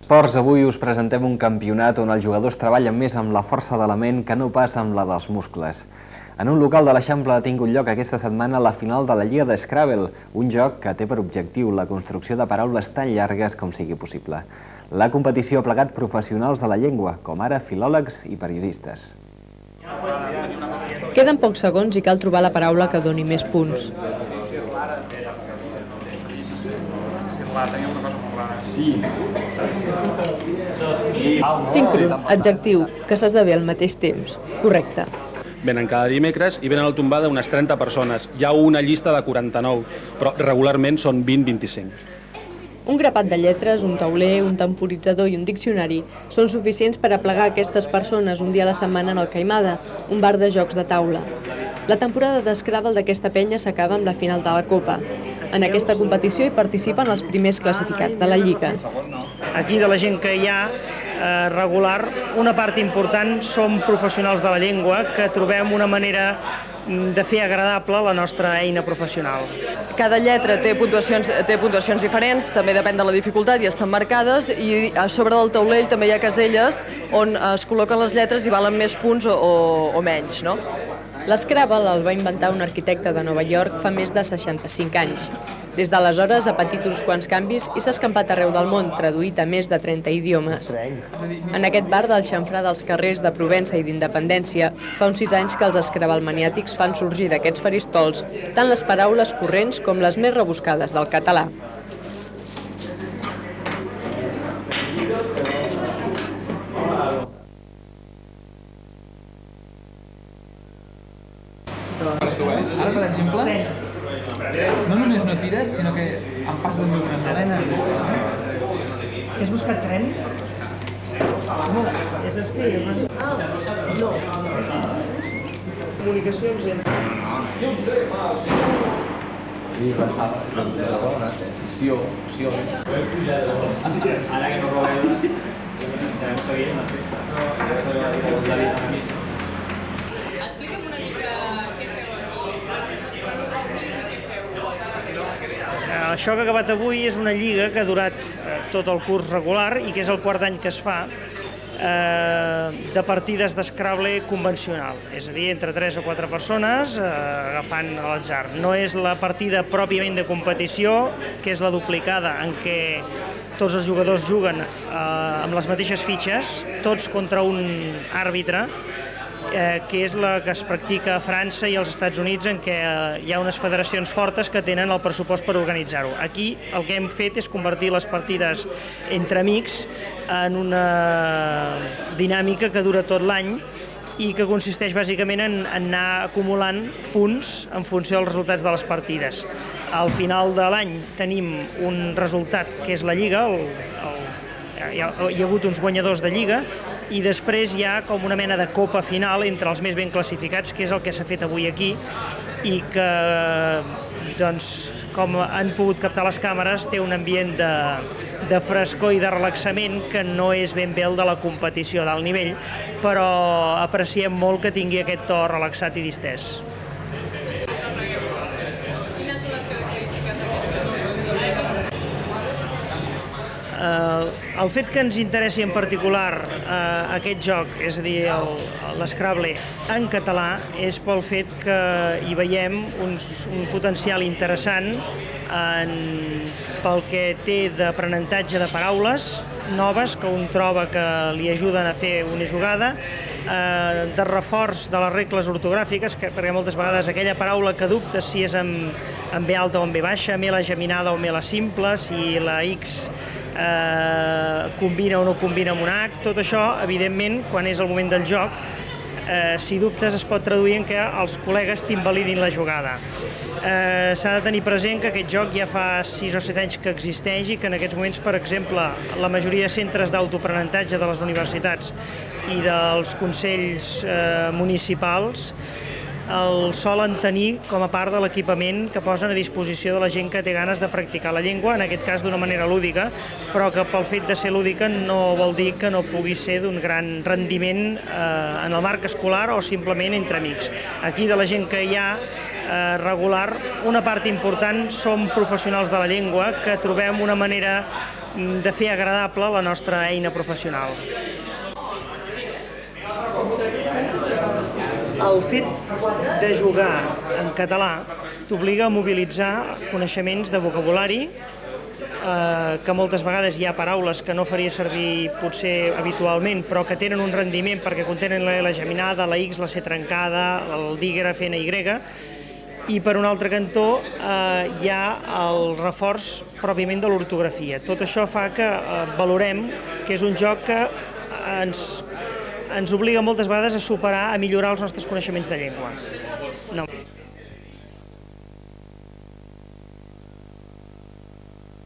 esports, avui us presentem un campionat on els jugadors treballen més amb la força de la ment que no pas amb la dels muscles. En un local de l'Eixample ha tingut lloc aquesta setmana la final de la Lliga de Scrabble, un joc que té per objectiu la construcció de paraules tan llargues com sigui possible. La competició ha plegat professionals de la llengua, com ara filòlegs i periodistes. Queden pocs segons i cal trobar la paraula que doni més punts. Síncron, adjectiu, que s'esdevé al mateix temps. Correcte. Venen cada dimecres i venen a la tombada unes 30 persones. Hi ha una llista de 49, però regularment són 20-25. Un grapat de lletres, un tauler, un temporitzador i un diccionari són suficients per aplegar aquestes persones un dia a la setmana en el Caimada, un bar de jocs de taula. La temporada de Scrabble d'aquesta penya s'acaba amb la final de la Copa. En aquesta competició hi participen els primers classificats de la Lliga. Aquí de la gent que hi ha regular, una part important som professionals de la llengua que trobem una manera de fer agradable la nostra eina professional. Cada lletra té puntuacions diferents, també depèn de la dificultat i estan marcades, i a sobre del taulell també hi ha caselles on es col·loquen les lletres i valen més punts o menys, no? L'Scrabble el va inventar un arquitecte de Nova York fa més de 65 anys. Des d'aleshores ha patit uns quants canvis i s'ha escampat arreu del món, traduït a més de 30 idiomes. En aquest bar del xamfrà dels carrers de Provença i d'Independència, fa uns 6 anys que els Scrabble maniàtics fan sorgir d'aquests faristols tant les paraules corrents com les més rebuscades del català. Ara, per exemple, no només no tires, sinó que em passes amb una cadena. Has buscat tren? No, és escrit. No. Comunicacions entre... Sí, pensava que la bona, sí. Ara que no robeu, sabem que veiem la festa. Explica'm una mica què feu Això que ha acabat avui és una lliga que ha durat tot el curs regular i que és el quart any que es fa de partides d'Scrabble convencional, és a dir, entre 3 o 4 persones agafant a l'atzar. No és la partida pròpiament de competició, que és la duplicada, en què tots els jugadors juguen amb les mateixes fitxes, tots contra un àrbitre, que és la que es practica a França i als Estats Units, en què hi ha unes federacions fortes que tenen el pressupost per organitzar-ho. Aquí el que hem fet és convertir les partides entre amics en una dinàmica que dura tot l'any i que consisteix bàsicament en anar acumulant punts en funció dels resultats de les partides. Al final de l'any tenim un resultat que és la Lliga, hi ha hagut uns guanyadors de Lliga, i després hi ha com una mena de copa final entre els més ben classificats, que és el que s'ha fet avui aquí, i que, doncs, com han pogut captar les càmeres, té un ambient de frescor i de relaxament que no és ben bé el de la competició d'alt nivell, però apreciem molt que tingui aquest to relaxat i distès. El fet que ens interessi en particular aquest joc, és a dir, l'Scrabble en català, és pel fet que hi veiem un potencial interessant pel que té d'aprenentatge de paraules noves que un troba que li ajuden a fer una jugada, de reforç de les regles ortogràfiques, perquè moltes vegades aquella paraula que dubtes si és amb B alta o amb B baixa, amb L geminada o amb L simple, si la X combina o no combina amb un H, tot això, evidentment, quan és el moment del joc, si dubtes es pot traduir en que els col·legues t'invalidin la jugada. S'ha de tenir present que aquest joc ja fa 6 o 7 anys que existeix i que en aquests moments, per exemple, la majoria de centres d'autoaprenentatge de les universitats i dels consells municipals el solen tenir com a part de l'equipament que posen a disposició de la gent que té ganes de practicar la llengua, en aquest cas d'una manera lúdica, però que pel fet de ser lúdica no vol dir que no pugui ser d'un gran rendiment en el marc escolar o simplement entre amics. Aquí de la gent que hi ha regular, una part important som professionals de la llengua que trobem una manera de fer agradable la nostra eina professional. El fet de jugar en català t'obliga a mobilitzar coneixements de vocabulari, que moltes vegades hi ha paraules que no faria servir potser habitualment, però que tenen un rendiment perquè contenen la L geminada, la X, la C trencada, el dígraf NY, i per un altre cantó hi ha el reforç pròpiament de l'ortografia. Tot això fa que valorem que és un joc que ens obliga moltes vegades a superar, a millorar els nostres coneixements de llengua. No.